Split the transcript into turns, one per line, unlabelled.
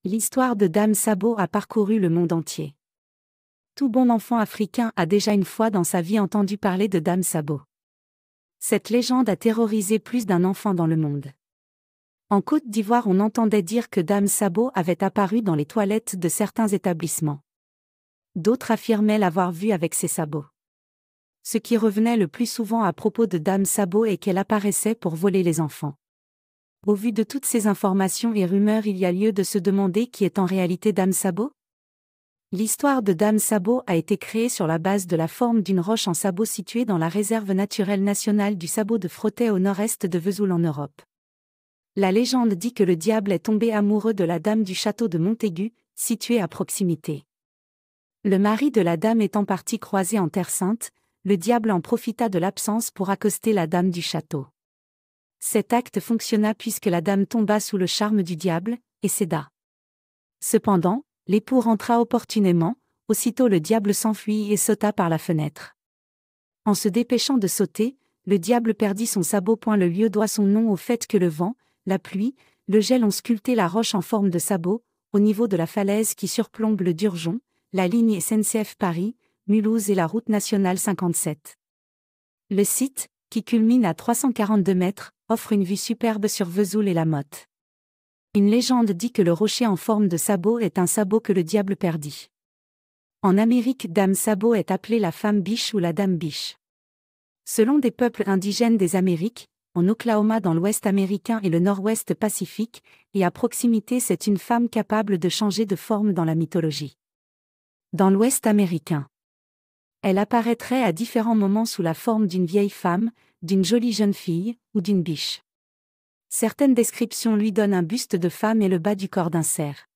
L'histoire de Dame Sabot a parcouru le monde entier. Tout bon enfant africain a déjà une fois dans sa vie entendu parler de Dame Sabot. Cette légende a terrorisé plus d'un enfant dans le monde. En Côte d'Ivoire, on entendait dire que Dame Sabot avait apparu dans les toilettes de certains établissements. D'autres affirmaient l'avoir vue avec ses sabots. Ce qui revenait le plus souvent à propos de Dame Sabot est qu'elle apparaissait pour voler les enfants. Au vu de toutes ces informations et rumeurs, il y a lieu de se demander qui est en réalité Dame Sabot. L'histoire de Dame Sabot a été créée sur la base de la forme d'une roche en sabot située dans la réserve naturelle nationale du Sabot de Frotet au nord-est de Vesoul en Europe. La légende dit que le diable est tombé amoureux de la dame du château de Montaigu, situé à proximité. Le mari de la dame étant parti croiser en Terre Sainte, le diable en profita de l'absence pour accoster la dame du château. Cet acte fonctionna puisque la dame tomba sous le charme du diable, et céda. Cependant, l'époux rentra opportunément, aussitôt le diable s'enfuit et sauta par la fenêtre. En se dépêchant de sauter, le diable perdit son sabot. Le lieu doit son nom au fait que le vent, la pluie, le gel ont sculpté la roche en forme de sabot, au niveau de la falaise qui surplombe le Durgeon, la ligne SNCF Paris, Mulhouse et la route nationale 57. Le site, qui culmine à 342 mètres, offre une vue superbe sur Vesoul et la Motte. Une légende dit que le rocher en forme de sabot est un sabot que le diable perdit. En Amérique, Dame Sabot est appelée la femme biche ou la dame biche. Selon des peuples indigènes des Amériques, en Oklahoma dans l'Ouest américain et le Nord-Ouest Pacifique, et à proximité, c'est une femme capable de changer de forme dans la mythologie. Dans l'Ouest américain, elle apparaîtrait à différents moments sous la forme d'une vieille femme, d'une jolie jeune fille, ou d'une biche. Certaines descriptions lui donnent un buste de femme et le bas du corps d'un cerf.